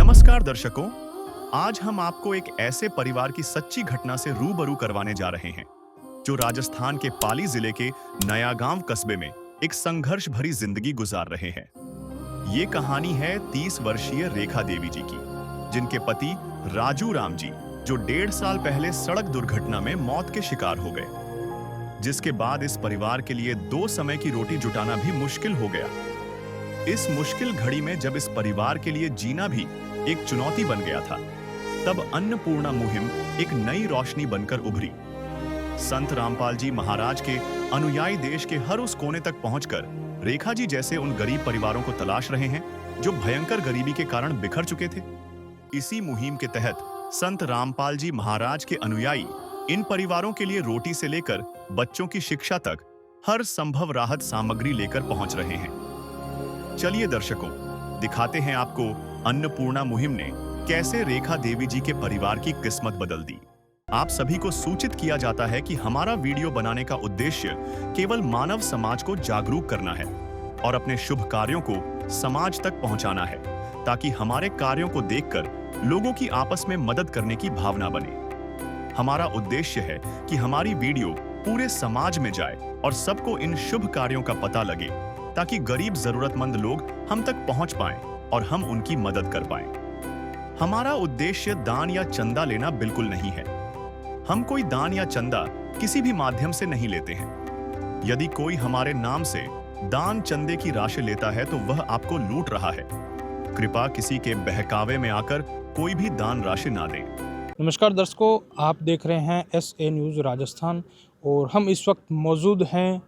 नमस्कार दर्शकों, आज हम आपको एक ऐसे परिवार की सच्ची घटना से रूबरू करवाने जा रहे हैं जो राजस्थान के पाली जिले के नया गांव कस्बे में एक संघर्ष भरी जिंदगी गुजार रहे हैं। ये कहानी है 30 वर्षीय रेखा देवी जी की, जिनके पति राजू राम जी जो 1.5 साल पहले सड़क दुर्घटना में मौत के शिकार हो गए, जिसके बाद इस परिवार के लिए 2 समय की रोटी जुटाना भी मुश्किल हो गया। इस मुश्किल घड़ी में जब इस परिवार के लिए जीना भी एक चुनौती बन गया था, तब अन्नपूर्णा मुहिम एक नई रोशनी बनकर उभरी। संत रामपाल जी महाराज के अनुयायी देश के हर उस कोने तक पहुंचकर रेखा जी जैसे उन गरीब परिवारों को तलाश रहे हैं जो भयंकर गरीबी के कारण बिखर चुके थे। इसी मुहिम के तहत संत रामपाल जी महाराज के अनुयायी इन परिवारों के लिए रोटी से लेकर बच्चों की शिक्षा तक हर संभव राहत सामग्री लेकर पहुंच रहे हैं। चलिए दर्शकों, दिखाते हैं आपको अन्नपूर्णा मुहिम ने कैसे रेखा देवी जी के परिवार की किस्मत बदल दी। आप सभी को सूचित किया जाता है कि हमारा वीडियो बनाने का उद्देश्य केवल मानव समाज को जागरूक करना है और अपने शुभ कार्यों को समाज तक पहुंचाना है, ताकि हमारे कार्यों को देखकर लोगों की आपस में मदद करने की भावना बने। हमारा उद्देश्य है कि हमारी वीडियो पूरे समाज में जाए और सबको इन शुभ कार्यों का पता लगे, ताकि गरीब जरूरतमंद लोग हम तक पहुंच पाएं और हम उनकी मदद कर पाएं। हमारा उद्देश्य दान या चंदा लेना बिल्कुल नहीं है। हम कोई दान या चंदा किसी भी माध्यम से नहीं लेते हैं। यदि कोई हमारे नाम से दान चंदे की राशि लेता है तो वह आपको लूट रहा है। कृपया किसी के बहकावे में आकर कोई भी दान राशि ना दें। नमस्कार दर्शकों, आप देख रहे हैं SA न्यूज़ राजस्थान और हम इस वक्त मौजूद हैं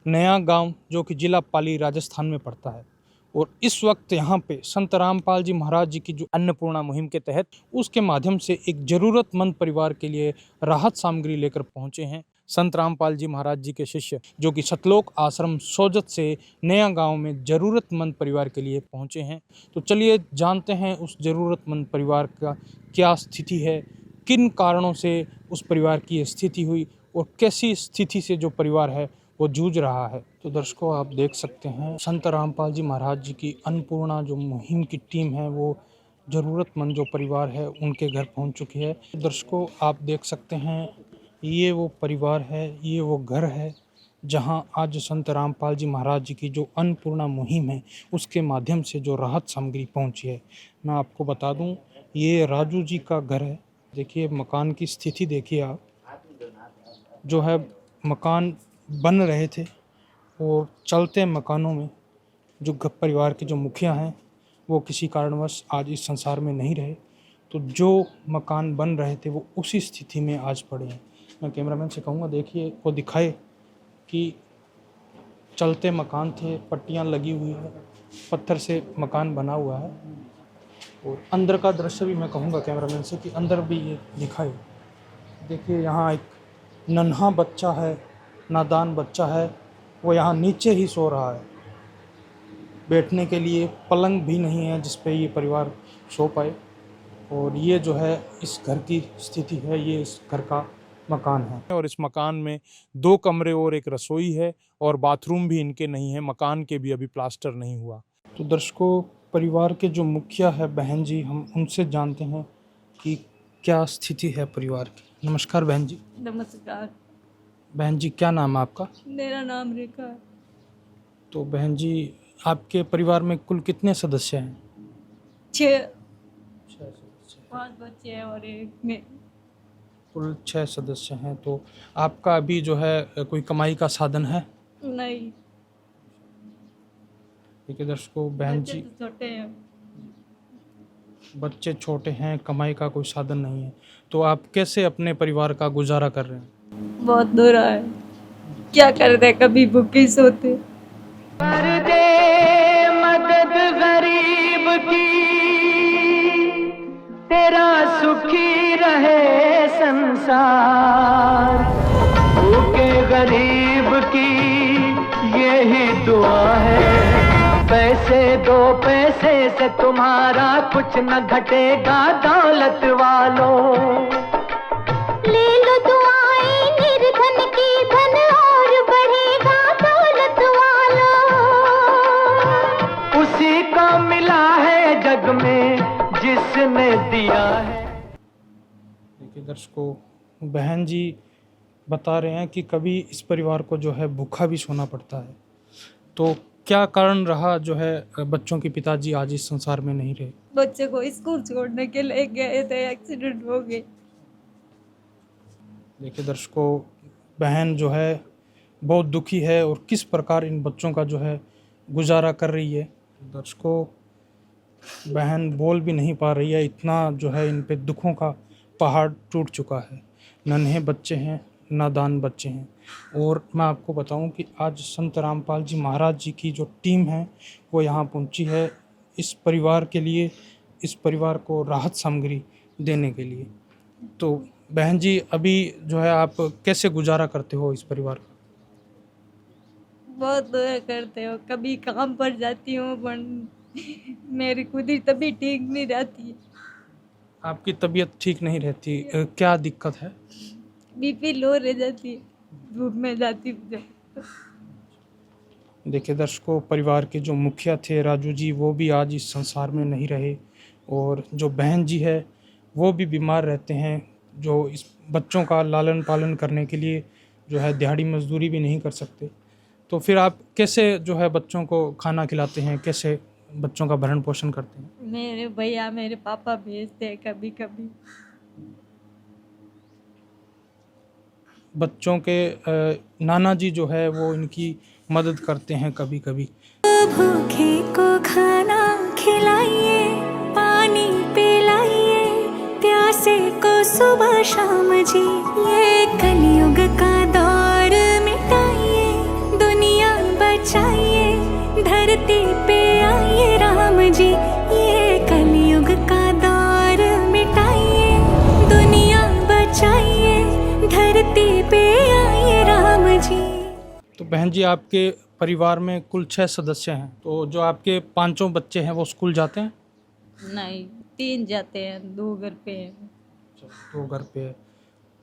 नया गांव जो कि जिला पाली राजस्थान में पड़ता है। और इस वक्त यहाँ पे संत रामपाल जी महाराज जी की जो अन्नपूर्णा मुहिम के तहत उसके माध्यम से एक ज़रूरतमंद परिवार के लिए राहत सामग्री लेकर पहुँचे हैं। संत रामपाल जी महाराज जी के शिष्य जो कि सतलोक आश्रम सोजत से नया गांव में ज़रूरतमंद परिवार के लिए पहुँचे हैं। तो चलिए जानते हैं उस ज़रूरतमंद परिवार का क्या स्थिति है, किन कारणों से उस परिवार की स्थिति हुई और कैसी स्थिति से जो परिवार है वो जूझ रहा है। तो दर्शकों, आप देख सकते हैं संत रामपाल जी महाराज जी की अन्नपूर्णा जो मुहिम की टीम है वो ज़रूरतमंद जो परिवार है उनके घर पहुंच चुकी है। दर्शकों, आप देख सकते हैं ये वो परिवार है, ये वो घर है जहां आज संत रामपाल जी महाराज जी की जो अन्नपूर्णा मुहिम है उसके माध्यम से जो राहत सामग्री पहुंची है। मैं आपको बता दूं, ये राजू जी का घर है। देखिए मकान की स्थिति देखिए आप, जो है मकान बन रहे थे और चलते मकानों में जो परिवार के जो मुखिया हैं वो किसी कारणवश आज इस संसार में नहीं रहे, तो जो मकान बन रहे थे वो उसी स्थिति में आज पड़े हैं। मैं कैमरामैन से कहूँगा देखिए वो दिखाए कि चलते मकान थे, पट्टियाँ लगी हुई है, पत्थर से मकान बना हुआ है। और अंदर का दृश्य भी मैं कहूँगा कैमरामैन से कि अंदर भी ये दिखाए। देखिए यहाँ एक नन्हा बच्चा है, नादान बच्चा है, वो यहाँ नीचे ही सो रहा है। बैठने के लिए पलंग भी नहीं है जिस पे ये परिवार सो पाए। और ये जो है इस घर की स्थिति है, ये इस घर का मकान है। और इस मकान में 2 कमरे और एक रसोई है और बाथरूम भी इनके नहीं है। मकान के भी अभी प्लास्टर नहीं हुआ। तो दर्शकों, परिवार के जो मुखिया है बहन जी, हम उनसे जानते हैं कि क्या स्थिति है परिवार की। नमस्कार बहन जी। नमस्कार। बहन जी, क्या नाम है आपका? मेरा नाम रेखा है। तो बहन जी, आपके परिवार में कुल कितने सदस्य हैं? 6 सदस्य। 5 बच्चे हैं और एक मैं। कुल 6 सदस्य हैं। तो आपका अभी जो है कोई कमाई का साधन है? नहीं। ठीक है दर्शकों, बहन जी, बच्चे तो छोटे हैं। बच्चे छोटे हैं, कमाई का कोई साधन नहीं है, तो आप कैसे अपने परिवार का गुजारा कर रहे हैं? बहुत बुरा है, क्या कर दे, कभी भूखे सोते। कर दे मदद गरीब की, तेरा सुखी रहे संसार। भूखे गरीब की यही दुआ है, पैसे 2 पैसे से तुम्हारा कुछ न घटेगा दौलत वालों। ले लो दुआएं निर्धन की, धन और बढ़ेगा दौलत वालों। उसी को मिला है जग में किसने दिया है। देखिए दर्शकों, बहन जी बता रहे हैं कि कभी इस परिवार को जो है भूखा भी सोना पड़ता है। तो क्या कारण रहा जो है बच्चों के पिताजी आज इस संसार में नहीं रहे? बच्चे को स्कूल छोड़ने के लिए गए थे, एक्सीडेंट हो गए। देखिए दर्शकों, बहन जो है बहुत दुखी है और किस प्रकार इन बच्चों का जो है गुजारा कर रही है। दर्शकों, बहन बोल भी नहीं पा रही है, इतना जो है इन पे दुखों का पहाड़ टूट चुका है। नन्हे बच्चे हैं, नादान बच्चे हैं। और मैं आपको बताऊं कि आज संत रामपाल जी महाराज जी की जो टीम है वो यहाँ पहुंची है इस परिवार के लिए, इस परिवार को राहत सामग्री देने के लिए। तो बहन जी, अभी जो है आप कैसे गुजारा करते हो इस परिवार का? बहुत दुआ करते हो, कभी काम पर जाती हूँ पर मेरी खुद ही तबीयत ठीक नहीं रहती है। आपकी तबीयत ठीक नहीं रहती, क्या दिक्कत है? बीपी लो रह जाती है, धूप में जाती हूँ जब। देखिए दर्शकों, परिवार के जो मुखिया थे राजू जी, वो भी आज इस संसार में नहीं रहे। और जो बहन जी है वो भी बीमार रहते हैं, जो इस बच्चों का लालन पालन करने के लिए जो है दिहाड़ी मजदूरी भी नहीं कर सकते। तो फिर आप कैसे जो है बच्चों को खाना खिलाते हैं, कैसे बच्चों का भरण पोषण करते हैं? मेरे भैया मेरे पापा भेजते हैं कभी कभी। बच्चों के नाना जी जो है वो इनकी मदद करते हैं कभी कभी। भूखे को खाना खिलाइए, पानी पिलाइए, प्यासे को सुबह शाम जी। ये कलयुग का दौर मिटाइए, दुनिया बचाइए, धरती पे आइए राम जी। ये कलयुग का दौर मिटाइए, दुनिया बचाइए, धरती पे आइए राम जी। तो बहन जी, आपके परिवार में कुल 6 सदस्य हैं, तो जो आपके 5 बच्चे हैं वो स्कूल जाते हैं? नहीं, 3 जाते हैं, 2 घर पे हैं। तो घर पे है।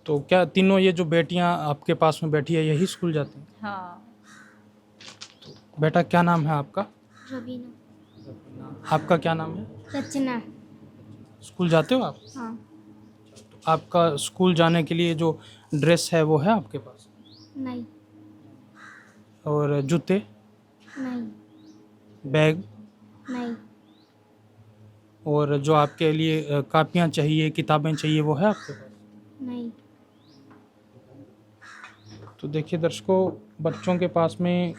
तो क्या तीनों ये जो बेटियां आपके पास में बैठी है यही स्कूल जाती हैं? हाँ। बेटा क्या नाम है आपका? रवीना। आपका क्या नाम है? रचना। स्कूल जाते हो आप? हाँ। तो आपका स्कूल जाने के लिए जो ड्रेस है वो है आपके पास? नहीं। और जूते? नहीं। बैग? नहीं। और जो आपके लिए कापियाँ चाहिए, किताबें चाहिए, वो है आपके पास? नहीं। तो देखिए दर्शकों, बच्चों के पास में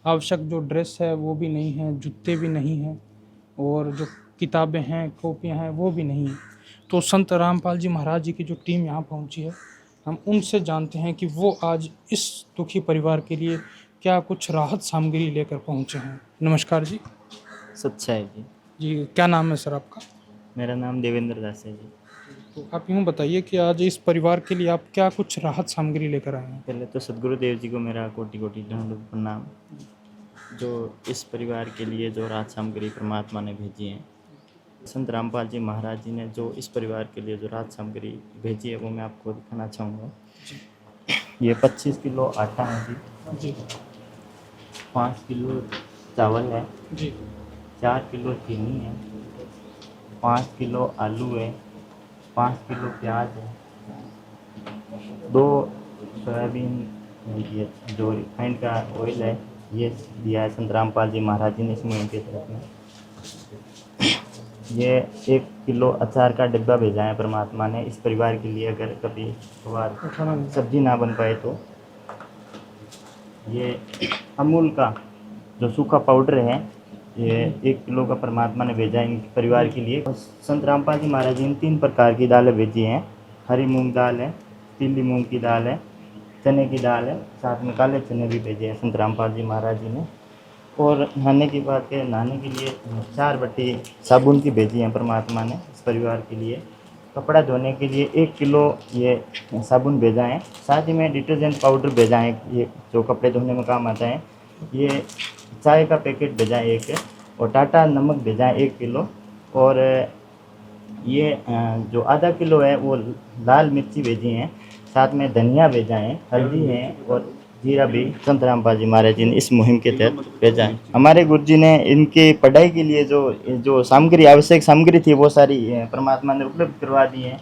आवश्यक जो ड्रेस है वो भी नहीं है, जूते भी नहीं हैं, और जो किताबें हैं, कॉपियाँ हैं, वो भी नहीं हैं। तो संत रामपाल जी महाराज जी की जो टीम यहाँ पहुँची है, हम उनसे जानते हैं कि वो आज इस दुखी परिवार के लिए क्या कुछ राहत सामग्री लेकर पहुँचे हैं। नमस्कार जी। सच्चाई जी। जी, क्या नाम है सर आपका? मेरा नाम देवेंद्र दास है जी। तो आप यूँ बताइए कि आज इस परिवार के लिए आप क्या कुछ राहत सामग्री लेकर आए हैं? पहले तो सदगुरुदेव जी को मेरा कोटि कोटि दंड प्रणाम, जो इस परिवार के लिए जो राहत सामग्री परमात्मा ने भेजी है। संत रामपाल जी महाराज जी ने जो इस परिवार के लिए जो राहत सामग्री भेजी है वो मैं आपको दिखाना चाहूँगा। ये 25 किलो आटा है जी, जी 5 किलो चावल है जी, 4 किलो चीनी है, 5 किलो आलू है, 5 किलो प्याज है, 2 सोयाबीन, ये जो रिफाइंड का ऑयल है ये दिया है संत रामपाल जी महाराज जी ने इस मुहिम के तरफ में। ये 1 किलो अचार का डिब्बा भेजा है परमात्मा ने इस परिवार के लिए, अगर कभी कभार सब्जी ना बन पाए तो। ये अमूल का जो सूखा पाउडर है ये 1 किलो का परमात्मा ने भेजा है इन परिवार के लिए। संत रामपाल जी महाराज जी ने 3 प्रकार की दालें भेजी हैं। हरी मूंग दाल है, पीली मूंग की दाल है, चने की दाल है, साथ में काले चने भी भेजे हैं संत रामपाल जी महाराज जी ने। और नहाने की बात है, नहाने के लिए 4 बट्टी साबुन की भेजी हैं परमात्मा ने इस परिवार के लिए। कपड़ा धोने के लिए 1 किलो ये साबुन भेजा है, साथ ही में डिटर्जेंट पाउडर भेजा है, ये जो कपड़े धोने में काम आता है। ये चाय का पैकेट भेजा है 1, और टाटा नमक भेजा है 1 किलो। और ये जो आधा किलो है वो लाल मिर्ची भेजी हैं, साथ में धनिया भेजा है, हल्दी है और हीरा भी संत रामपाल जी महाराज जी ने इस मुहिम के तहत भेजा है। हमारे गुरु जी ने इनके पढ़ाई के लिए जो सामग्री आवश्यक सामग्री थी वो सारी परमात्मा ने उपलब्ध करवा दी है,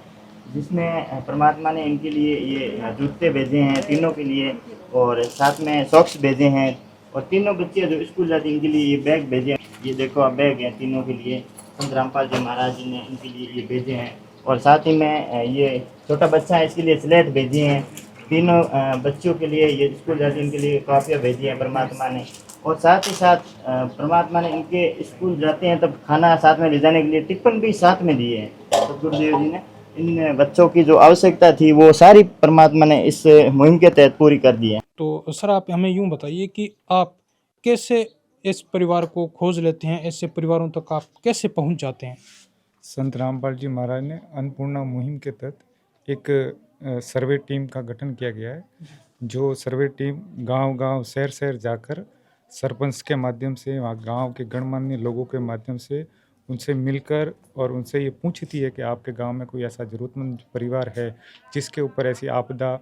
जिसमें परमात्मा ने इनके लिए ये जूते भेजे हैं तीनों के लिए, और साथ में सॉक्स भेजे हैं, और तीनों बच्चे जो स्कूल जाते हैं इनके लिए ये बैग भेजे हैं। ये देखो आप बैग हैं तीनों के लिए, संत रामपाल जी महाराज जी ने इनके लिए ये भेजे हैं। और साथ ही में ये छोटा बच्चा है इसके लिए स्लेट भेजी हैं। तीनों बच्चों के लिए ये स्कूल जाते हैं इनके लिए काफ़ियाँ भेजी हैं परमात्मा ने। और साथ ही साथ परमात्मा ने इनके स्कूल जाते हैं तब खाना साथ में ले जाने के लिए टिफ़िन भी साथ में दिए हैं। सतगुरुदेव जी ने इन बच्चों की जो आवश्यकता थी वो सारी परमात्मा ने इस मुहिम के तहत पूरी कर दी है। तो सर आप हमें यूँ बताइए कि आप कैसे इस परिवार को खोज लेते हैं, ऐसे परिवारों तक आप कैसे पहुंच जाते हैं? संत रामपाल जी महाराज ने अन्नपूर्णा मुहिम के तहत एक सर्वे टीम का गठन किया गया है, जो सर्वे टीम गांव-गांव शहर-शहर जाकर सरपंच के माध्यम से, वहाँ गांव के गणमान्य लोगों के माध्यम से उनसे मिलकर और उनसे ये पूछती है कि आपके गांव में कोई ऐसा ज़रूरतमंद परिवार है जिसके ऊपर ऐसी आपदा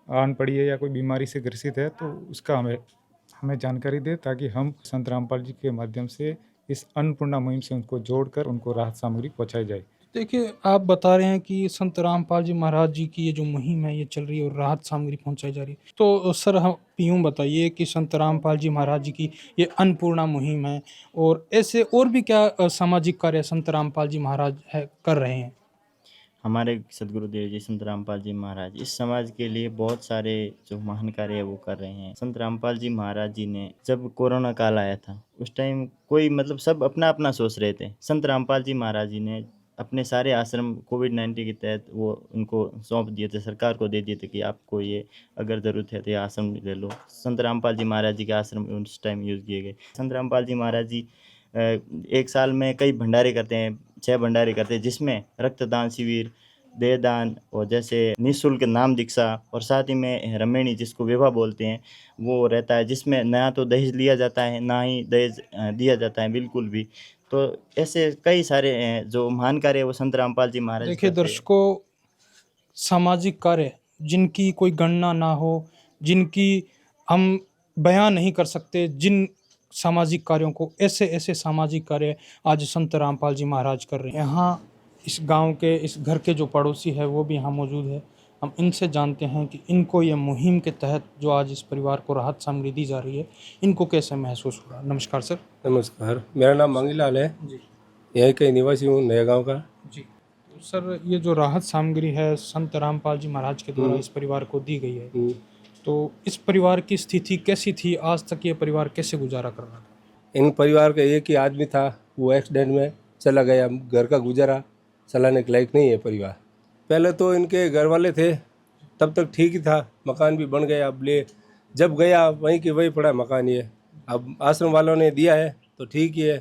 आन पड़ी है या कोई बीमारी से ग्रसित है, तो उसका हमें जानकारी दे, ताकि हम संत रामपाल जी के माध्यम से इस अन्नपूर्णा मुहिम से उनको जोड़कर उनको राहत सामग्री पहुंचाई जाए। देखिए आप बता रहे हैं कि संत रामपाल जी महाराज जी की ये जो मुहिम है ये चल रही है और राहत सामग्री पहुंचाई जा रही है, तो सर हम यूँ बताइए कि संत रामपाल जी महाराज जी की ये अन्नपूर्णा मुहिम है और ऐसे और भी क्या सामाजिक कार्य संत रामपाल जी महाराज कर रहे हैं? हमारे सदगुरुदेव जी संत रामपाल जी महाराज इस समाज के लिए बहुत सारे जो महान कार्य है वो कर रहे हैं। संत रामपाल जी महाराज जी ने जब कोरोना काल आया था उस टाइम कोई मतलब सब अपना अपना सोच रहे थे। संत रामपाल जी महाराज जी ने अपने सारे आश्रम कोविड-19 के तहत वो उनको सौंप दिए थे, सरकार को दे दिए थे कि आपको ये अगर ज़रूरत है तो ये आश्रम ले लो। संत रामपाल जी महाराज जी के आश्रम उस टाइम यूज़ किए गए। संत रामपाल जी महाराज जी एक साल में कई भंडारे करते हैं, 6 भंडारे करते हैं, जिसमें रक्तदान शिविर, देहदान और जैसे निःशुल्क नाम दीक्षा और साथ ही में रमेणी जिसको विवाह बोलते हैं वो रहता है, जिसमें ना तो दहेज लिया जाता है ना ही दहेज दिया जाता है बिल्कुल भी। तो ऐसे कई सारे जो महान कार्य है वो संत रामपाल जी महाराज देखिए करते हैं। दर्शकों, सामाजिक कार्य जिनकी कोई गणना ना हो, जिनकी हम बयान नहीं कर सकते, जिन सामाजिक कार्यों को ऐसे सामाजिक कार्य आज संत रामपाल जी महाराज कर रहे हैं। यहाँ इस गांव के इस घर के जो पड़ोसी है वो भी यहाँ मौजूद है। हम इनसे जानते हैं कि इनको ये मुहिम के तहत जो आज इस परिवार को राहत सामग्री दी जा रही है इनको कैसे महसूस हो रहा है। नमस्कार सर। नमस्कार, मेरा नाम मांगीलाल है जी, यहीं के निवासी हूँ, नया गांव का जी। तो सर ये जो राहत सामग्री है संत रामपाल जी महाराज के द्वारा इस परिवार को दी गई है, तो इस परिवार की स्थिति कैसी थी? आज तक ये परिवार कैसे गुजारा कर रहा था? इन परिवार का एक ही आदमी था, वो एक्सीडेंट में चला गया। घर का गुजारा चलाने के लायक नहीं है परिवार। पहले तो इनके घर वाले थे तब तक ठीक ही था, मकान भी बन गया। अब ले जब गया वहीं के वहीं पड़ा मकान। ये अब आश्रम वालों ने दिया है तो ठीक ही है।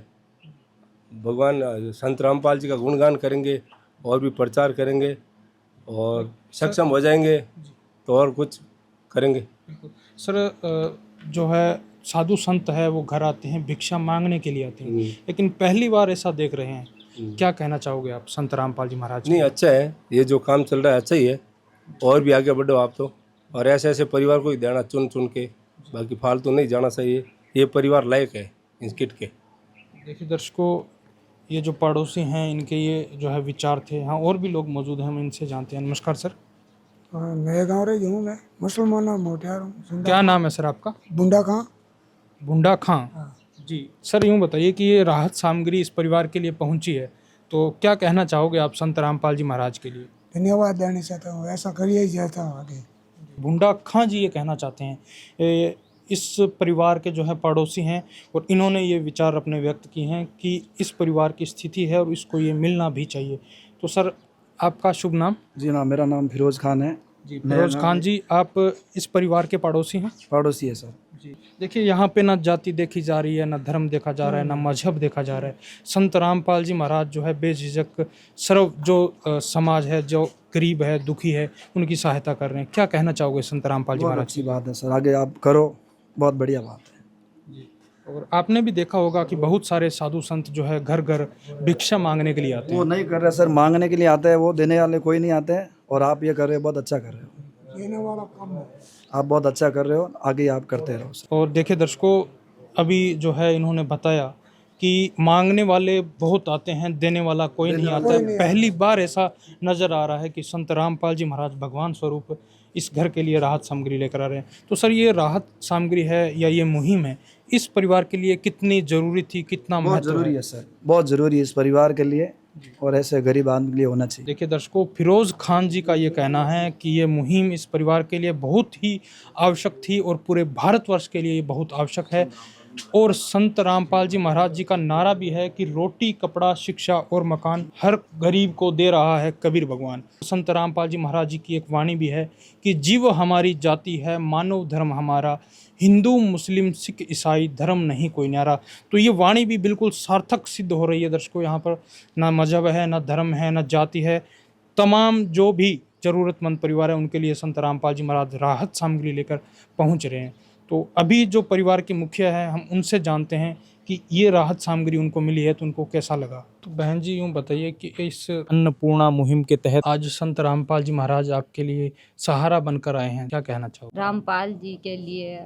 भगवान संत रामपाल जी का गुणगान करेंगे और भी प्रचार करेंगे और सक्षम हो जाएंगे तो और कुछ करेंगे। सर जो है साधु संत है वो घर आते हैं, भिक्षा मांगने के लिए आते हैं, लेकिन पहली बार ऐसा देख रहे हैं, क्या कहना चाहोगे आप संत रामपाल जी महाराज? नहीं, अच्छा है, ये जो काम चल रहा है अच्छा ही है, और भी आगे बढ़ो आप तो। और ऐसे परिवार को ही देना चुन चुन के, बाकी फालतू नहीं जाना चाहिए। ये परिवार लायक है इस किट के। देखिए दर्शकों, ये जो पड़ोसी हैं इनके ये जो है विचार थे। यहाँ और भी लोग मौजूद हैं, हम इनसे जानते हैं। नमस्कार सर। नए गाँव रही हूँ मैं, मुसलमान मोटियार हूँ। क्या नाम है सर आपका? बुंडा खां। बुंडा खां जी। सर यूँ बताइए कि ये राहत सामग्री इस परिवार के लिए पहुंची है, तो क्या कहना चाहोगे आप संत रामपाल जी महाराज के लिए? धन्यवाद देना चाहता हूँ, ऐसा करिए ही चाहता हूँ आगे। बुंडा खां जी ये कहना चाहते हैं, इस परिवार के जो है पड़ोसी हैं और इन्होंने ये विचार अपने व्यक्त किए हैं कि इस परिवार की स्थिति है और इसको ये मिलना भी चाहिए। तो सर आपका शुभ नाम? जी ना, मेरा नाम फिरोज़ खान है। जी फिरोज़ खान जी, आप इस परिवार के पड़ोसी हैं? पड़ोसी है सर जी। देखिए यहाँ पे ना जाति देखी जा रही है, ना धर्म देखा जा रहा है, ना मजहब देखा जा रहा है। संत रामपाल जी महाराज जो है बेझिझक सर्व जो समाज है, जो गरीब है, दुखी है, उनकी सहायता कर रहे हैं। क्या कहना चाहोगे संत रामपाल जी महाराज? अच्छी बात है सर, आगे आप करो, बहुत बढ़िया बात है जी। और आपने भी देखा होगा कि बहुत सारे साधु संत जो है घर घर भिक्षा मांगने के लिए आते हैं। वो नहीं कर रहे सर, मांगने के लिए आते हैं, वो देने वाले कोई नहीं आते हैं, और आप ये कर रहे हो, बहुत अच्छा कर रहे हो। देने वाला काम है। आप बहुत अच्छा कर रहे हो, आगे आप करते रहो सर। और देखिए दर्शकों, अभी जो है इन्होंने बताया कि मांगने वाले बहुत आते हैं, देने वाला कोई नहीं आता है। पहली बार ऐसा नज़र आ रहा है कि संत रामपाल जी महाराज भगवान स्वरूप इस घर के लिए राहत सामग्री लेकर आ रहे हैं। तो सर, ये राहत सामग्री है या ये मुहिम है, इस परिवार के लिए कितनी ज़रूरी थी, कितना बहुत महत्व ज़रूरी है सर, बहुत ज़रूरी है इस परिवार के लिए और ऐसे गरीब आदमी के लिए होना चाहिए। देखिए दर्शकों, फिरोज़ खान जी का ये कहना है कि ये मुहिम इस परिवार के लिए बहुत ही आवश्यक थी और पूरे भारतवर्ष के लिए ये बहुत आवश्यक है। और संत रामपाल जी महाराज जी का नारा भी है कि रोटी, कपड़ा, शिक्षा और मकान हर गरीब को दे रहा है कबीर भगवान। संत रामपाल जी महाराज जी की एक वाणी भी है कि जीव हमारी जाति है, मानव धर्म हमारा, हिंदू मुस्लिम सिख ईसाई धर्म नहीं कोई न्यारा। तो ये वाणी भी बिल्कुल सार्थक सिद्ध हो रही है दर्शकों। यहाँ पर ना मजहब है, ना धर्म है, ना जाति है, तमाम जो भी ज़रूरतमंद परिवार है उनके लिए संत रामपाल जी महाराज राहत सामग्री लेकर पहुँच रहे हैं। तो अभी जो परिवार के मुखिया हैं, हम उनसे जानते हैं कि ये राहत सामग्री उनको मिली है तो उनको कैसा लगा। तो बहन जी, यूँ बताइए कि इस अन्नपूर्णा मुहिम के तहत आज संत रामपाल जी महाराज आपके लिए सहारा बनकर आए हैं, क्या कहना चाहोगे? रामपाल जी के लिए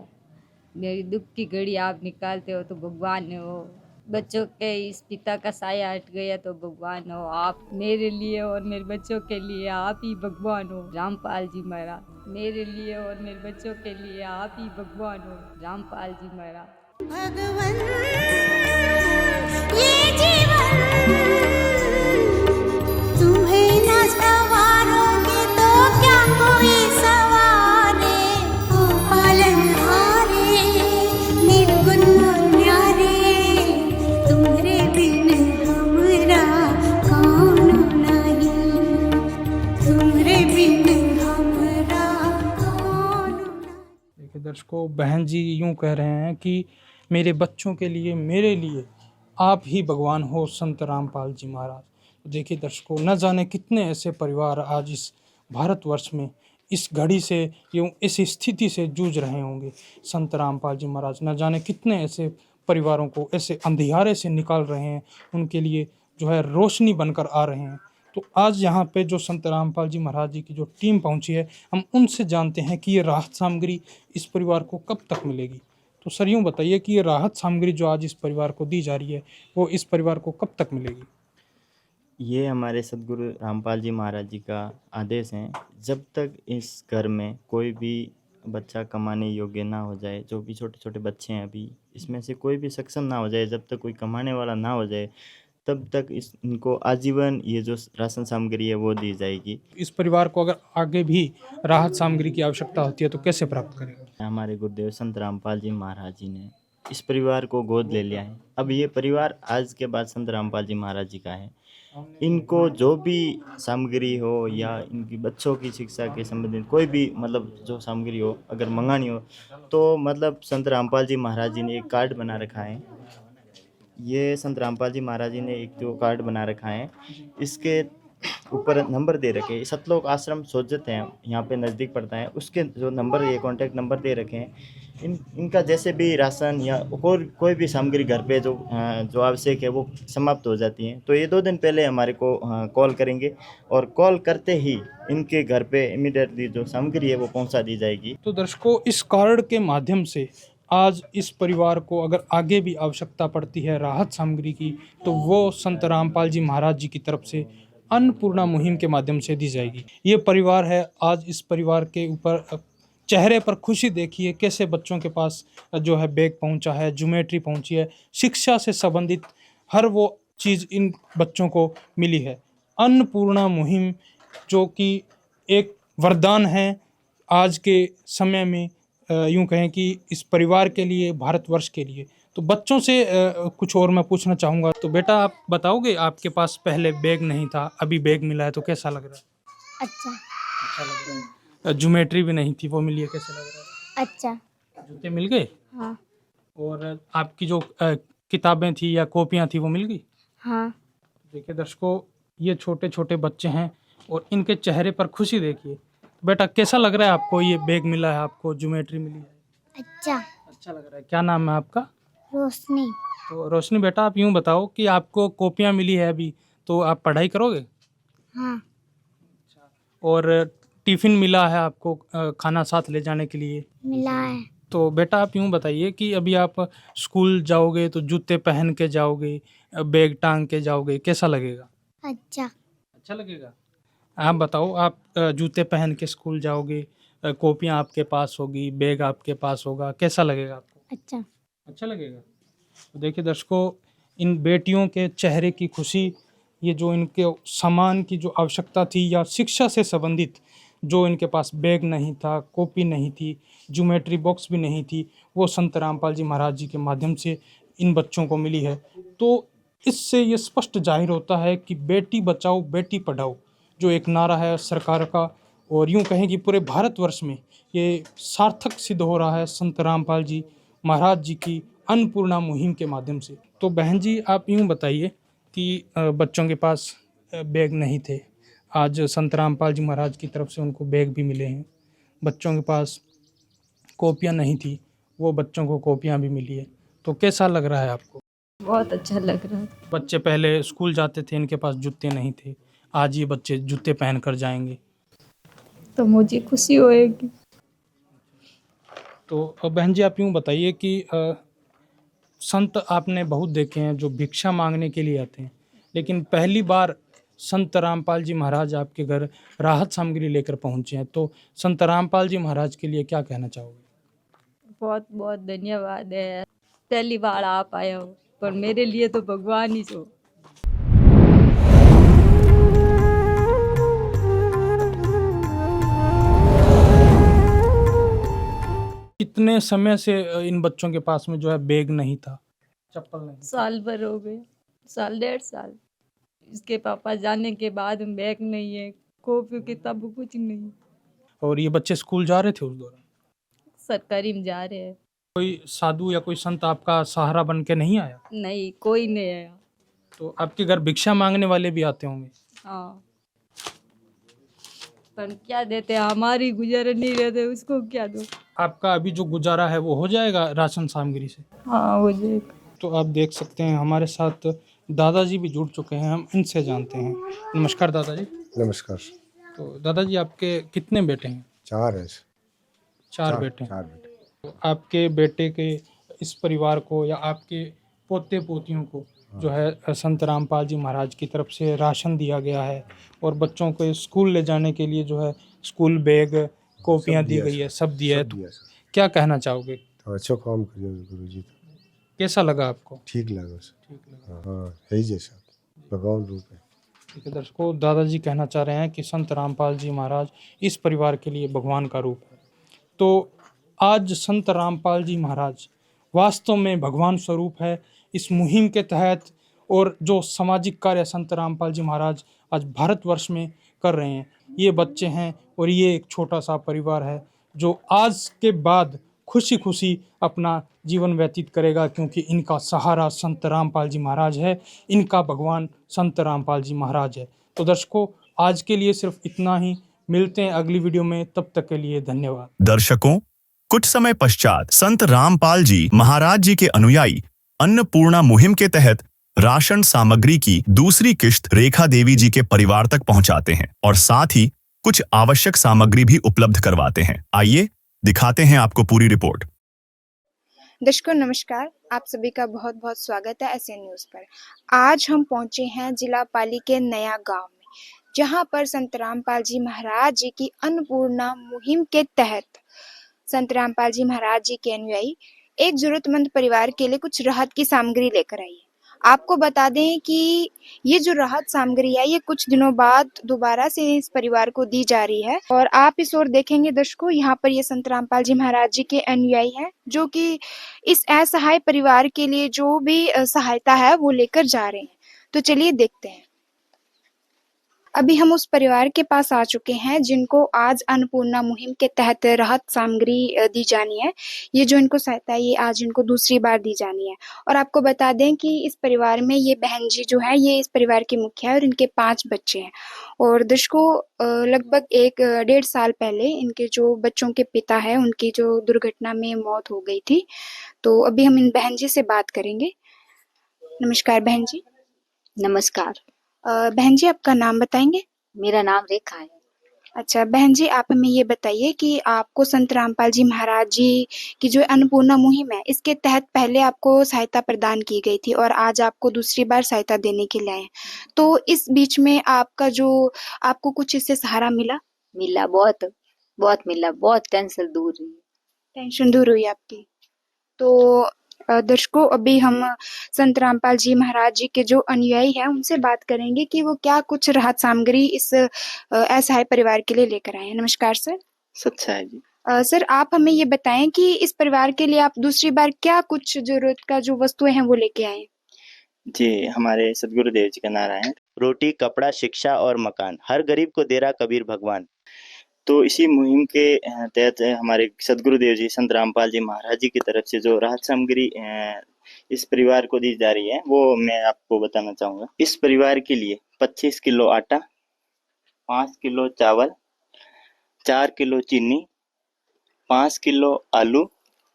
मेरी दुख की घड़ी आप निकालते हो तो भगवान हो, बच्चों के इस पिता का साया हट गया तो भगवान हो, आप मेरे लिए और मेरे बच्चों के लिए आप ही भगवान हो। रामपाल जी महाराज मेरे लिए और मेरे बच्चों के लिए आप ही भगवान हो। रामपाल जी महाराज। भगवन ये जीवन तुम्हें न सवारोगे तो क्या कोई सवारे, ओ पालनहारे निर्गुण न्यारे, तुम्हारे बिन हमरा कौन नहीं, तुम्हारे बिन हमरा कौन नहीं। देखिए दर्शकों, बहन जी यूँ कह रहे हैं कि मेरे बच्चों के लिए, मेरे लिए आप ही भगवान हो संत रामपाल जी महाराज। तो देखिए दर्शकों, न जाने कितने ऐसे परिवार आज इस भारतवर्ष में इस घड़ी से यूँ इस स्थिति से जूझ रहे होंगे। संत रामपाल जी महाराज न जाने कितने ऐसे परिवारों को ऐसे अंधियारे से निकाल रहे हैं, उनके लिए जो है रोशनी बनकर आ रहे हैं। तो आज यहाँ पे जो संत रामपाल जी महाराज जी की जो टीम पहुँची है, हम उनसे जानते हैं कि ये राहत सामग्री इस परिवार को कब तक मिलेगी। तो सर, यूँ बताइए कि ये राहत सामग्री जो आज इस परिवार को दी जा रही है, वो इस परिवार को कब तक मिलेगी? ये हमारे सदगुरु रामपाल जी महाराज जी का आदेश है, जब तक इस घर में कोई भी बच्चा कमाने योग्य ना हो जाए, जो भी छोटे छोटे बच्चे हैं अभी इसमें से कोई भी सक्षम ना हो जाए, जब तक कोई कमाने वाला ना हो जाए, तब तक इनको आजीवन ये जो राशन सामग्री है वो दी जाएगी। इस परिवार को अगर आगे भी राहत सामग्री की आवश्यकता होती है तो कैसे प्राप्त करेंगे? हमारे गुरुदेव संत रामपाल जी महाराज जी ने इस परिवार को गोद ले लिया है। अब ये परिवार आज के बाद संत रामपाल जी महाराज जी का है। इनको जो भी सामग्री हो या इनकी बच्चों की शिक्षा के संबंधित कोई भी मतलब जो सामग्री हो अगर मंगानी हो तो मतलब संत रामपाल जी महाराज जी ने एक कार्ड बना रखा है। ये संत रामपाल जी महाराज जी ने एक जो कार्ड बना रखा है, इसके ऊपर नंबर दे रखे हैं। सतलोक आश्रम सोजत है, यहाँ पे नज़दीक पड़ता है, उसके जो नंबर ये कॉन्टैक्ट नंबर दे रखे हैं। इनका जैसे भी राशन या कोई भी सामग्री घर पे जो आवश्यक है वो समाप्त हो जाती है, तो ये 2 दिन पहले हमारे को कॉल करेंगे और कॉल करते ही इनके घर पे इमीडिएटली जो सामग्री है वो पहुँचा दी जाएगी। तो दर्शकों, इस कार्ड के माध्यम से आज इस परिवार को अगर आगे भी आवश्यकता पड़ती है राहत सामग्री की, तो वो संत रामपाल जी महाराज जी की तरफ से अन्नपूर्णा मुहिम के माध्यम से दी जाएगी। ये परिवार है, आज इस परिवार के ऊपर चेहरे पर खुशी देखिए, कैसे बच्चों के पास जो है बैग पहुंचा है, ज्योमेट्री पहुंची है, शिक्षा से संबंधित हर वो चीज़ इन बच्चों को मिली है। अन्नपूर्णा मुहिम जो कि एक वरदान है आज के समय में, यूँ कहें कि इस परिवार के लिए, भारतवर्ष के लिए। तो बच्चों से कुछ और मैं पूछना चाहूँगा। तो बेटा, आप बताओगे, आपके पास पहले बैग नहीं था, अभी बैग मिला है, तो कैसा लग रहा है? अच्छा लग रहा है। ज्योमेट्री भी नहीं थी, वो मिली है, कैसा लग रहा है? अच्छा। जूते मिल गए? हाँ और आपकी जो किताबें थी या कॉपियाँ थी वो मिल गई? हाँ। देखिए दर्शकों, ये छोटे छोटे बच्चे हैं और इनके चेहरे पर खुशी देखिए। बेटा, कैसा लग रहा है आपको? ये बैग मिला है आपको, ज्योमेट्री मिली है, अच्छा लग रहा है। क्या नाम है आपका? रोशनी। तो रोशनी बेटा, आप यूँ बताओ कि आपको कॉपियाँ मिली है अभी, तो आप पढ़ाई करोगे? हाँ। और टिफ़िन मिला है आपको खाना साथ ले जाने के लिए? मिला है। तो बेटा आप यूँ बताइए कि अभी आप स्कूल जाओगे तो जूते पहन के जाओगे, बैग टाँग के जाओगे, कैसा लगेगा? अच्छा। अच्छा लगेगा? आप बताओ आप जूते पहन के स्कूल जाओगे, कॉपियाँ आपके पास होगी, बैग आपके पास होगा, कैसा लगेगा आपको? अच्छा। अच्छा लगेगा? तो देखिए दर्शकों, इन बेटियों के चेहरे की खुशी, ये जो इनके सामान की जो आवश्यकता थी या शिक्षा से संबंधित जो इनके पास बैग नहीं था, कॉपी नहीं थी, ज्योमेट्री बॉक्स भी नहीं थी, वो संत रामपाल जी महाराज जी के माध्यम से इन बच्चों को मिली है। तो इससे ये स्पष्ट ज़ाहिर होता है कि बेटी बचाओ, बेटी पढ़ाओ जो एक नारा है सरकार का, और यूँ कहें कि पूरे भारतवर्ष में ये सार्थक सिद्ध हो रहा है संत रामपाल जी महाराज जी की अन्नपूर्णा मुहिम के माध्यम से। तो बहन जी आप यूँ बताइए कि बच्चों के पास बैग नहीं थे, आज संत रामपाल जी महाराज की तरफ से उनको बैग भी मिले हैं। बच्चों के पास कॉपियाँ नहीं थी, वो बच्चों को कॉपियाँ भी मिली है। तो कैसा लग रहा है आपको? बहुत अच्छा लग रहा था। बच्चे पहले स्कूल जाते थे, इनके पास जूते नहीं थे, आज ये बच्चे जूते पहन कर जाएंगे। तो मुझे खुशी होएगी। तो बहन जी आप यूँ बताइए कि संत आपने बहुत देखे हैं जो भिक्षा मांगने के लिए आते हैं, लेकिन पहली बार संत रामपाल जी महाराज आपके घर राहत सामग्री लेकर पहुँचे हैं, तो संत रामपाल जी महाराज के लिए क्या कहना चाहोगे? बहुत बहुत धन्यवाद है। पहली बार आप आए हो, पर मेरे लिए तो भगवान ही हो। कितने समय से इन बच्चों के पास में जो है बैग नहीं था, चप्पल नहीं था? साल भर हो गए, साल 1.5 साल। इसके पापा जाने के बाद बैग नहीं है, कॉपी किताब कुछ नहीं। और ये बच्चे स्कूल जा रहे थे उस दौरान? सरकारी में जा रहे हैं। कोई साधु या कोई संत आपका सहारा बन के नहीं आया? नहीं, कोई नहीं आया। तो आपके घर भिक्षा मांगने वाले भी आते होंगे? हाँ, पर क्या देते हैं, हमारी गुजारा नहीं रहते, उसको क्या दो। आपका अभी जो गुजारा है वो हो जाएगा राशन सामग्री से? हाँ, हो जाएगा। तो आप देख सकते हैं हमारे साथ दादाजी भी जुड़ चुके हैं, हम इनसे जानते हैं। नमस्कार दादाजी। नमस्कार। तो दादाजी आपके कितने बेटे हैं? 4 है। चार बेटे हैं। 4 बेटे। तो आपके बेटे के इस परिवार को या आपके पोते पोतियों को जो है संत रामपाल जी महाराज की तरफ से राशन दिया गया है, और बच्चों को स्कूल ले जाने के लिए जो है स्कूल बैग, कॉपियाँ दी गई है, सब दिया है। क्या कहना चाहोगे? तो अच्छा काम करिए गुरु जी। कैसा लगा आपको? ठीक लगा सर। ठीक लगा। हाँ है ही जैसा भगवान रूप है। ठीक है दर्शकों, दादाजी कहना चाह रहे हैं कि संत रामपाल जी महाराज इस परिवार के लिए भगवान का रूप है। तो आज संत रामपाल जी महाराज वास्तव में भगवान स्वरूप है इस मुहिम के तहत, और जो सामाजिक कार्य संत रामपाल जी महाराज आज भारतवर्ष में कर रहे हैं, ये बच्चे हैं और ये एक छोटा सा परिवार है जो आज के बाद खुशी खुशी अपना जीवन व्यतीत करेगा, क्योंकि इनका सहारा संत रामपाल जी महाराज है, इनका भगवान संत रामपाल जी महाराज है। तो दर्शकों, आज के लिए सिर्फ इतना ही, मिलते हैं अगली वीडियो में, तब तक के लिए धन्यवाद। दर्शकों, कुछ समय पश्चात संत रामपाल जी महाराज जी के अनुयायी अन्नपूर्णा मुहिम के तहत राशन सामग्री की दूसरी किश्त रेखा देवी जी के परिवार तक पहुंचाते हैं और साथ ही कुछ आवश्यक सामग्री भी उपलब्ध करवाते हैं। आइए दिखाते हैं आपको पूरी रिपोर्ट। दर्शकों नमस्कार, आप सभी का बहुत बहुत स्वागत है एसएन न्यूज़ पर। आज हम पहुंचे हैं जिला पाली के नया गांव में, जहां पर संत रामपाल जी महाराज जी की अन्नपूर्णा मुहिम के तहत संत रामपाल जी महाराज जी के अनुयायी एक जरूरतमंद परिवार के लिए कुछ राहत की सामग्री लेकर आई है। आपको बता दें कि ये जो राहत सामग्री है ये कुछ दिनों बाद दोबारा से इस परिवार को दी जा रही है, और आप इस ओर देखेंगे दर्शकों, यहाँ पर ये संत रामपाल जी महाराज जी के अनुयायी हैं जो कि इस असहाय परिवार के लिए जो भी सहायता है वो लेकर जा रहे हैं। तो चलिए देखते हैं। अभी हम उस परिवार के पास आ चुके हैं जिनको आज अन्नपूर्णा मुहिम के तहत राहत सामग्री दी जानी है। ये जो इनको सहायता है ये आज इनको दूसरी बार दी जानी है। और आपको बता दें कि इस परिवार में ये बहन जी जो है ये इस परिवार की मुखिया है और इनके 5 बच्चे हैं। और दर्शकों, लगभग 1-1.5 साल पहले इनके जो बच्चों के पिता है उनकी जो दुर्घटना में मौत हो गई थी। तो अभी हम इन बहन जी से बात करेंगे। नमस्कार बहन जी। नमस्कार। बहन जी आपका नाम बताएंगे? मेरा नाम रेखा है। अच्छा बहन जी, आप हमें ये बताइए कि आपको संत रामपाल जी महाराज जी की जो अन्नपूर्णा मुहिम है, इसके तहत पहले आपको सहायता प्रदान की गई थी और आज आपको दूसरी बार सहायता देने के लिए आए हैं। तो इस बीच में आपका जो आपको कुछ इससे सहारा मिला? मिला, बहुत बहुत मिला, बहुत टेंशन दूर हुई। टेंशन दूर हुई आपकी? तो दर्शकों, अभी हम संत रामपाल जी महाराज जी के जो अनुयायी हैं उनसे बात करेंगे कि वो क्या कुछ राहत सामग्री इस असहाय परिवार के लिए लेकर आए हैं। नमस्कार सर। सच्चा है जी। सर, आप हमें ये बताएं कि इस परिवार के लिए आप दूसरी बार क्या कुछ जरूरत का जो वस्तुएं हैं वो लेके आए हैं? जी, हमारे सदगुरुदेव जी का नारा है, रोटी, कपड़ा, शिक्षा और मकान, हर गरीब को दे रहा कबीर भगवान। तो इसी मुहिम के तहत हमारे सदगुरुदेव जी संत रामपाल जी महाराज जी की तरफ से जो राहत सामग्री इस परिवार को दी जा रही है, वो मैं आपको बताना चाहूँगा। इस परिवार के लिए 25 किलो आटा, 5 किलो चावल, 4 किलो चीनी, 5 किलो आलू,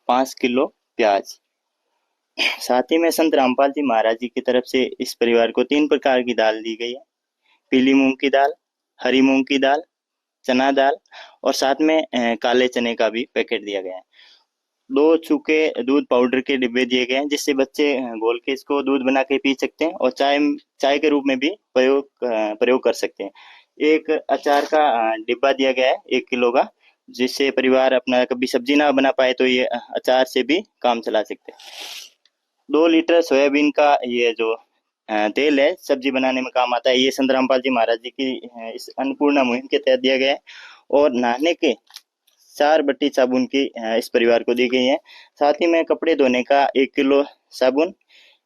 5 किलो प्याज। साथ ही में संत रामपाल जी महाराज जी की तरफ से इस परिवार को 3 प्रकार की दाल दी गई है। पीली मूंग की दाल, हरी मूंग की दाल, चना दाल और साथ में काले चने का भी पैकेट दिया गया है। 2 सूखे दूध पाउडर के डिब्बे दिए गए हैं, जिससे बच्चे घोल के इसको दूध बना के पी सकते हैं और चाय के रूप में भी प्रयोग कर सकते हैं। एक अचार का डिब्बा दिया गया है 1 किलो का, जिससे परिवार अपना कभी सब्जी ना बना पाए तो ये अचार से भी काम चला सकते हैं। 2 लीटर सोयाबीन का ये जो तेल है, सब्जी बनाने में काम आता है, ये संत रामपाल जी महाराज जी की इस अन्नपूर्णा मुहिम के तहत दिया गया है। और नहाने के 4 बट्टी साबुन की इस परिवार को दी गई है। साथ ही में कपड़े धोने का 1 किलो साबुन,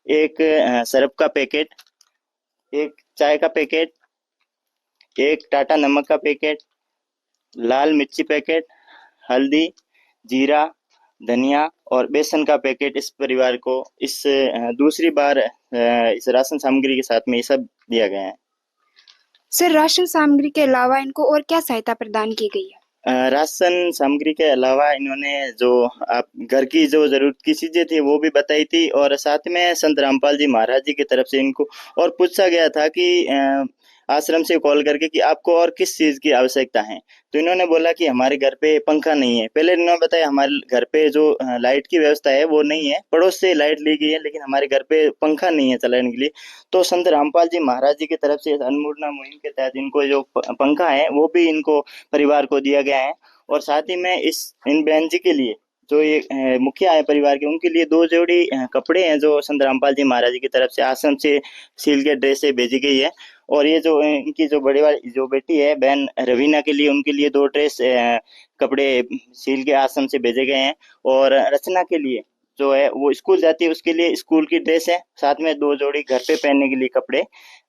1 सर्फ का पैकेट, 1 चाय का पैकेट, 1 टाटा नमक का पैकेट, लाल मिर्ची पैकेट, हल्दी, जीरा, धनिया और बेसन का पैकेट इस परिवार को इस दूसरी बार इस राशन सामग्री के साथ में ये सब दिया गया है। सर, राशन सामग्री के अलावा इनको और क्या सहायता प्रदान की गई है? राशन सामग्री के अलावा इन्होंने जो आप घर की जो जरूरत की चीजें थी वो भी बताई थी और साथ में संत रामपाल जी महाराज जी की तरफ से इनको और पूछा गया था कि आश्रम से कॉल करके कि आपको और किस चीज की आवश्यकता है। तो इन्होंने बोला कि हमारे घर पे पंखा नहीं है। पहले इन्होंने बताया हमारे घर पे जो लाइट की व्यवस्था है वो नहीं है, पड़ोस से लाइट ली गई है, लेकिन हमारे घर पे पंखा नहीं है चलाने के लिए। तो संत रामपाल जी महाराज जी की तरफ से अन्नपूर्णा मुहिम के तहत इनको जो पंखा है वो भी इनको परिवार को दिया गया है। और साथ ही में इन बहन जी के लिए जो ये मुखिया है परिवार के, उनके लिए 2 जोड़ी कपड़े हैं जो संत रामपाल जी महाराज जी की तरफ से आश्रम से सील के ड्रेस से भेजी गई है। और ये जो इनकी जो बड़ी वाली जो बेटी है बहन रवीना के लिए, उनके लिए 2 ड्रेस कपड़े सील के आश्रम से भेजे गए हैं। और रचना के लिए जो है वो स्कूल जाती है, उसके लिए स्कूल की ड्रेस है, साथ में 2 जोड़ी घर पे पहनने के लिए कपड़े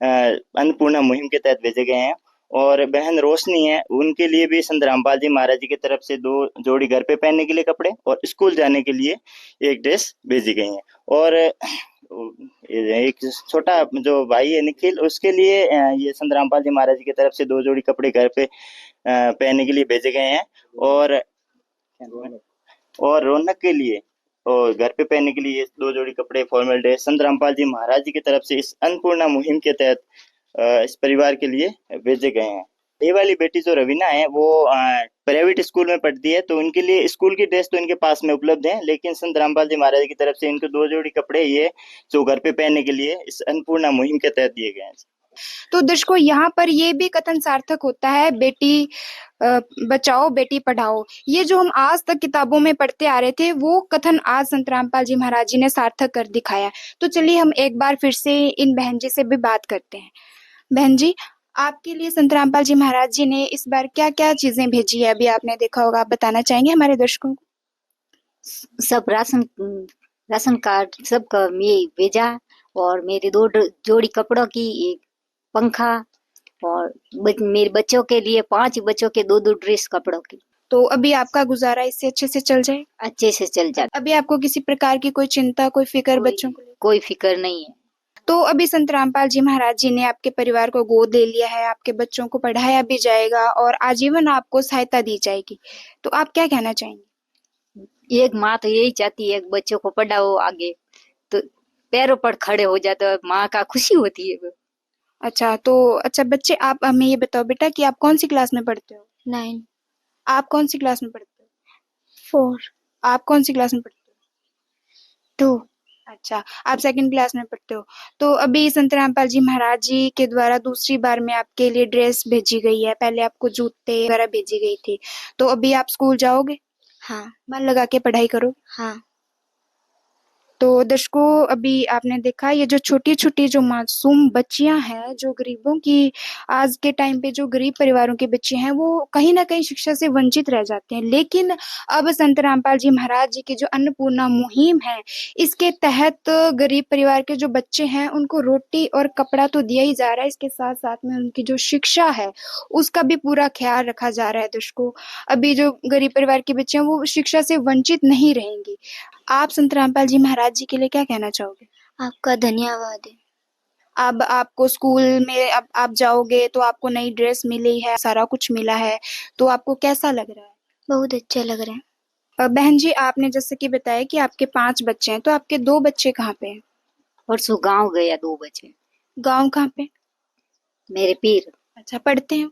अन्नपूर्णा मुहिम के तहत भेजे गए हैं। और बहन रोशनी है, उनके लिए भी संत रामपाल जी महाराज जी की तरफ से 2 जोड़ी घर पे पहनने के लिए कपड़े और स्कूल जाने के लिए 1 ड्रेस भेजी गई है। और एक छोटा जो भाई है निखिल, उसके लिए ये संत रामपाल जी महाराज जी की तरफ से 2 जोड़ी कपड़े घर पे पहनने के लिए भेजे गए हैं। और रौनक के लिए और घर पे पहनने के लिए 2 जोड़ी कपड़े फॉर्मल ड्रेस संत रामपाल जी महाराज जी की तरफ से इस अन्नपूर्णा मुहिम के तहत इस परिवार के लिए भेजे गए हैं। ये वाली बेटी जो रवीना है वो प्राइवेट स्कूल में पढ़ती है, तो उनके लिए स्कूल की ड्रेस तो इनके पास में उपलब्ध है, लेकिन संत रामपाल जी महाराज की तरफ से इनको 2 जोड़ी कपड़े ये जो घर पे पहनने के लिए इस अन्नपूर्णा मुहिम के तहत दिए गए हैं। तो दर्शकों, यहाँ पर ये भी कथन सार्थक होता है, बेटी बचाओ बेटी पढ़ाओ। ये जो हम आज तक किताबों में पढ़ते आ रहे थे वो कथन आज संत रामपाल जी महाराज जी ने सार्थक कर दिखाया। तो चलिए हम एक बार फिर से इन बहन जी से भी बात करते हैं। बहन जी, आपके लिए संत रामपाल जी महाराज जी ने इस बार क्या क्या चीजें भेजी है? अभी आपने देखा होगा, आप बताना चाहेंगे हमारे दर्शकों को? सब राशन कार्ड सबका ये भेजा और मेरे 2 जोड़ी कपड़ों की, एक पंखा और मेरे बच्चों के लिए 5 बच्चों के 2 ड्रेस कपड़ों की। तो अभी आपका गुजारा इससे अच्छे से चल जाए? अच्छे से चल जाए। अभी आपको किसी प्रकार की कोई चिंता, कोई फिक्र बच्चों को? कोई फिक्र नहीं है। तो अभी संत रामपाल जी महाराज जी ने आपके परिवार को गोद ले लिया है, आपके बच्चों को पढ़ाया भी जाएगा और आजीवन आपको सहायता दी जाएगी। तो आप क्या कहना चाहेंगे? एक माँ तो यही चाहती है बच्चों को पढ़ाओ आगे, तो पैरों पर खड़े हो जाते हैं, माँ का खुशी होती है। अच्छा, तो अच्छा बच्चे, आप हमें ये बताओ बेटा कि आप कौन सी क्लास में पढ़ते हो? 9 आप कौन सी क्लास में पढ़ते हो? 4 आप कौन सी क्लास में पढ़ते हो? 2 अच्छा, आप सेकंड क्लास में पढ़ते हो। तो अभी संत रामपाल जी महाराज जी के द्वारा दूसरी बार में आपके लिए ड्रेस भेजी गई है, पहले आपको जूते वगैरह भेजी गई थी। तो अभी आप स्कूल जाओगे? हाँ मन लगा के पढ़ाई करो। हाँ तो दर्शकों, अभी आपने देखा ये जो छोटी-छोटी जो मासूम बच्चियां हैं, जो गरीबों की आज के टाइम पे जो गरीब परिवारों के बच्चे हैं, वो कहीं न कहीं शिक्षा से वंचित रह जाते हैं। लेकिन अब संत रामपाल जी महाराज जी की जो अन्नपूर्णा मुहिम है, इसके तहत गरीब परिवार के जो बच्चे हैं, उनको रोटी और कपड़ा तो दिया ही जा रहा है, इसके साथ-साथ में उनकी जो शिक्षा है, उसका भी पूरा ख्याल रखा जा रहा है दर्शकों। अभी जो गरीब परिवार के बच्चे हैं, वो शिक्षा से वंचित नहीं रहेंगे। आप संत रामपाल जी महाराज जी के लिए क्या कहना चाहोगे? आपका धन्यवाद है। अब आपको स्कूल में अब आप जाओगे तो आपको नई ड्रेस मिली है, सारा कुछ मिला है, तो आपको कैसा लग रहा है? बहुत अच्छा लग रहा है। बहन जी, आपने जैसे कि बताया कि आपके 5 बच्चे हैं, तो आपके 2 बच्चे कहाँ पे हैं? परसों गांव गया 2 बजे। गाँव कहाँ पे? मेरे पीर। अच्छा, पढ़ते हैं?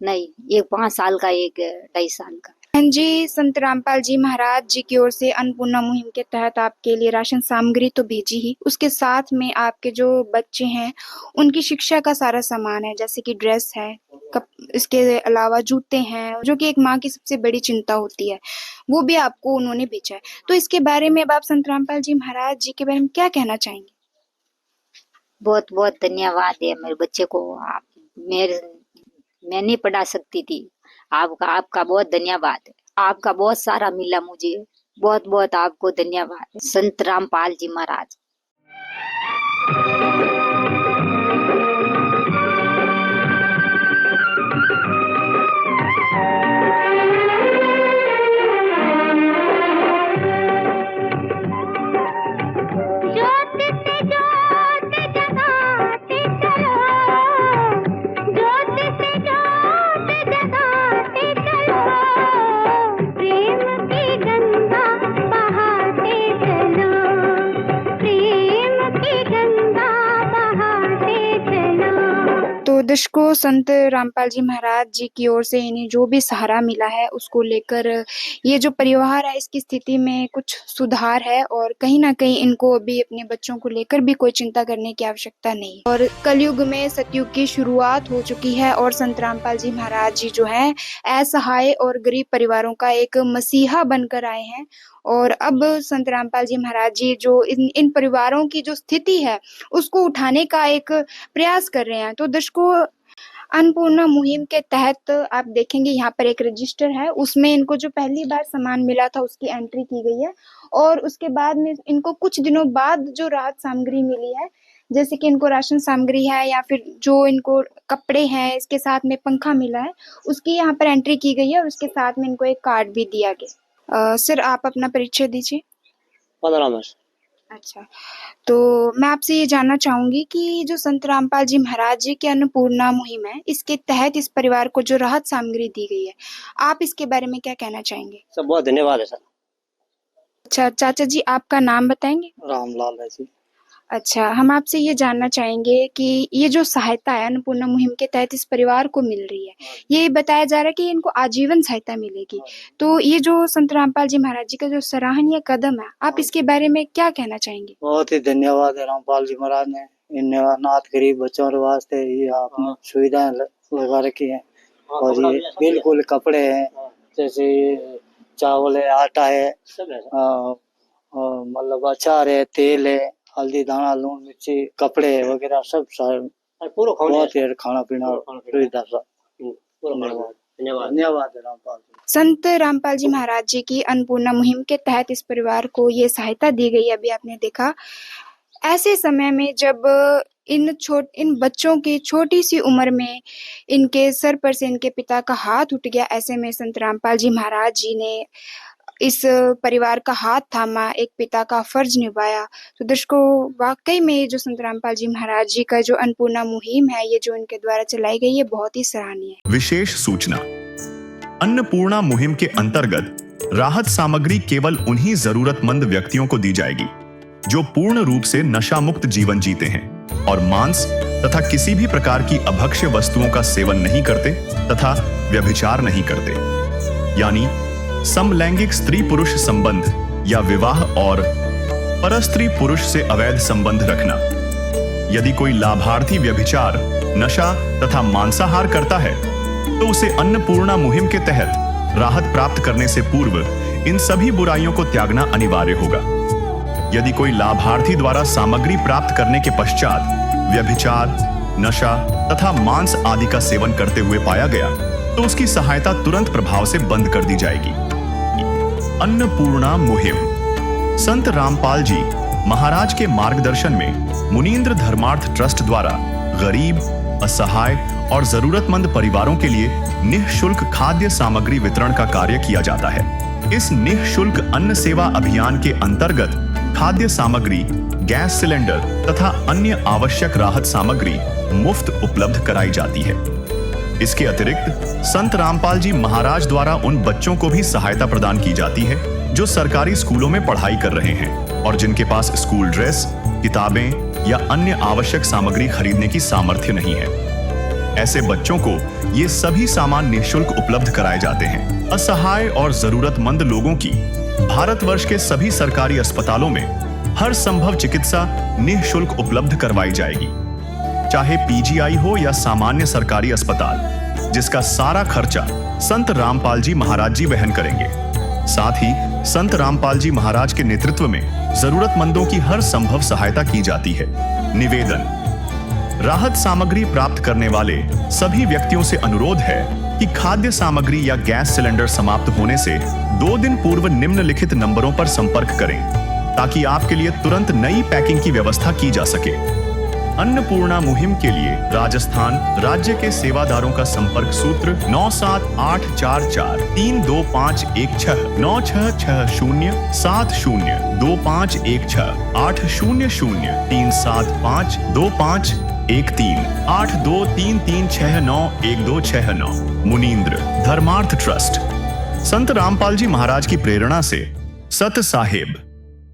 नहीं, एक 5 साल का, एक 2.5 साल का। बहन जी, संत रामपाल जी महाराज जी की ओर से अन्नपूर्णा मुहिम के तहत आपके लिए राशन सामग्री तो भेजी ही, उसके साथ में आपके जो बच्चे हैं, उनकी शिक्षा का सारा सामान है, जैसे कि ड्रेस है, इसके अलावा जूते हैं, जो कि एक माँ की सबसे बड़ी चिंता होती है, वो भी आपको उन्होंने भेजा है। तो इसके बारे में अब आप संत रामपाल जी महाराज जी के बारे में क्या कहना चाहेंगे? बहुत बहुत धन्यवाद है मेरे बच्चे को। आप मैं नहीं पढ़ा सकती थी, आपका बहुत धन्यवाद है। आपका बहुत सारा मिला मुझे, बहुत बहुत आपको धन्यवाद संत रामपाल जी महाराज। दर्शकों, संत रामपाल जी महाराज जी की ओर से इन्हें जो भी सहारा मिला है, उसको लेकर ये जो परिवार है, इसकी स्थिति में कुछ सुधार है और कहीं ना कहीं इनको अभी अपने बच्चों को लेकर भी कोई चिंता करने की आवश्यकता नहीं। और कलयुग में सतयुग की शुरुआत हो चुकी है और संत रामपाल जी महाराज जी जो है असहाय और गरीब परिवारों का एक मसीहा बनकर आए हैं। और अब संत रामपाल जी महाराज जी जो इन परिवारों की जो स्थिति है, उसको उठाने का एक प्रयास कर रहे हैं। तो दर्शकों, अन्नपूर्णा मुहिम के तहत आप देखेंगे यहाँ पर एक रजिस्टर है, उसमें इनको जो पहली बार सामान मिला था उसकी एंट्री की गई है और उसके बाद में इनको कुछ दिनों बाद जो राहत सामग्री मिली है, जैसे कि इनको राशन सामग्री है या फिर जो इनको कपड़े हैं, इसके साथ में पंखा मिला है, उसकी यहाँ पर एंट्री की गई है और उसके साथ में इनको एक कार्ड भी दिया गया। सर, आप अपना परिचय दीजिए। 15 वर्ष। अच्छा, तो मैं आपसे ये जानना चाहूंगी कि जो संत रामपाल जी महाराज जी की अन्नपूर्णा मुहिम है, इसके तहत इस परिवार को जो राहत सामग्री दी गई है, आप इसके बारे में क्या कहना चाहेंगे? सर बहुत धन्यवाद है सर। अच्छा चाचा जी, आपका नाम बताएंगे? रामलाल है जी। अच्छा, हम आपसे ये जानना चाहेंगे कि ये जो सहायता है अन्नपूर्णा मुहिम के तहत इस परिवार को मिल रही है, ये बताया जा रहा है कि इनको आजीवन सहायता मिलेगी, तो ये जो संत रामपाल जी महाराज जी का जो सराहनीय कदम है, आप इसके बारे में क्या कहना चाहेंगे? बहुत ही धन्यवाद है रामपाल जी महाराज ने इन अनाथ गरीब बच्चों के वास्ते ये आपने सुविधाएं लगा रखी है और ये बिल्कुल कपड़े हैं, जैसे चावल है, आटा है, मतलब अचार है, तेल है, हल्दी दाना, लून मिर्ची, कपड़े वगैरह सब पूरा बहुत ही खाना पीना सुविधा सब। धन्यवाद रामपाल जी। संत रामपाल जी महाराज जी की अन्नपूर्णा मुहिम के तहत इस परिवार को ये सहायता दी गई। अभी आपने देखा, ऐसे समय में जब इन बच्चों की छोटी सी उम्र में इनके सर पर से इनके पिता का हाथ उठ गया, ऐसे में संत रामपाल जी महाराज जी ने इस परिवार का हाथ थामा, एक पिता का फर्ज निभाया। तो दर्शकों, वाकई में जो संत रामपाल जी महाराज जी का जो अन्नपूर्णा मुहिम है, ये जो इनके द्वारा चलाई गई है, बहुत ही सराहनीय है। विशेष सूचना, अन्नपूर्णा मुहिम के अंतर्गत राहत सामग्री केवल उन्हीं जरूरतमंद व्यक्तियों को दी जाएगी जो पूर्ण रूप से नशा मुक्त जीवन जीते हैं और मांस तथा किसी भी प्रकार की अभक्ष्य वस्तुओं का सेवन नहीं करते तथा व्यभिचार नहीं करते, यानी समलैंगिक स्त्री पुरुष संबंध या विवाह और परस्त्री पुरुष से अवैध संबंध रखना। यदि कोई लाभार्थी व्यभिचार, नशा तथा मांसाहार करता है तो उसे अन्नपूर्णा मुहिम के तहत राहत प्राप्त करने से पूर्व इन सभी बुराइयों को त्यागना अनिवार्य होगा। यदि कोई लाभार्थी द्वारा सामग्री प्राप्त करने के पश्चात व्यभिचार, नशा तथा मांस आदि का सेवन करते हुए पाया गया तो उसकी सहायता तुरंत प्रभाव से बंद कर दी जाएगी। अन्नपूर्णा मुहिम। संत रामपाल जी महाराज के मार्गदर्शन में मुनींद्र धर्मार्थ ट्रस्ट द्वारा गरीब, असहाय और जरूरतमंद परिवारों के लिए निःशुल्क खाद्य सामग्री वितरण का कार्य किया जाता है। इस निःशुल्क अन्न सेवा अभियान के अंतर्गत खाद्य सामग्री, गैस सिलेंडर तथा अन्य आवश्यक राहत सामग्री मुफ्त उपलब्ध कराई जाती है। इसके अतिरिक्त संत रामपाल जी महाराज द्वारा उन बच्चों को भी सहायता प्रदान की जाती है जो सरकारी स्कूलों में पढ़ाई कर रहे हैं और जिनके पास स्कूल ड्रेस, किताबें या अन्य आवश्यक सामग्री खरीदने की सामर्थ्य नहीं है। ऐसे बच्चों को ये सभी सामान निःशुल्क उपलब्ध कराए जाते हैं। असहाय और जरूरतमंद लोगों की भारतवर्ष के सभी सरकारी अस्पतालों में हर संभव चिकित्सा निःशुल्क उपलब्ध करवाई जाएगी, चाहे पीजीआई हो या सामान्य सरकारी अस्पताल, जिसका सारा खर्चा संत रामपाल जी महाराज जी वहन करेंगे। साथ ही संत रामपाल जी महाराज के नेतृत्व में जरूरतमंदों की हर संभव सहायता की जाती है। निवेदन। राहत सामग्री प्राप्त करने वाले सभी व्यक्तियों से अनुरोध है कि खाद्य सामग्री या गैस सिलेंडर समाप्त होने से 2 दिन पूर्व निम्नलिखित नंबरों पर संपर्क करें ताकि आपके लिए तुरंत नई पैकिंग की व्यवस्था की जा सके। अन्नपूर्णा मुहिम के लिए राजस्थान राज्य के सेवादारों का संपर्क सूत्र 9784432516 9660702516 80037525113 8233691269। मुनींद्र धर्मार्थ ट्रस्ट। संत रामपाल जी महाराज की प्रेरणा से सत साहिब।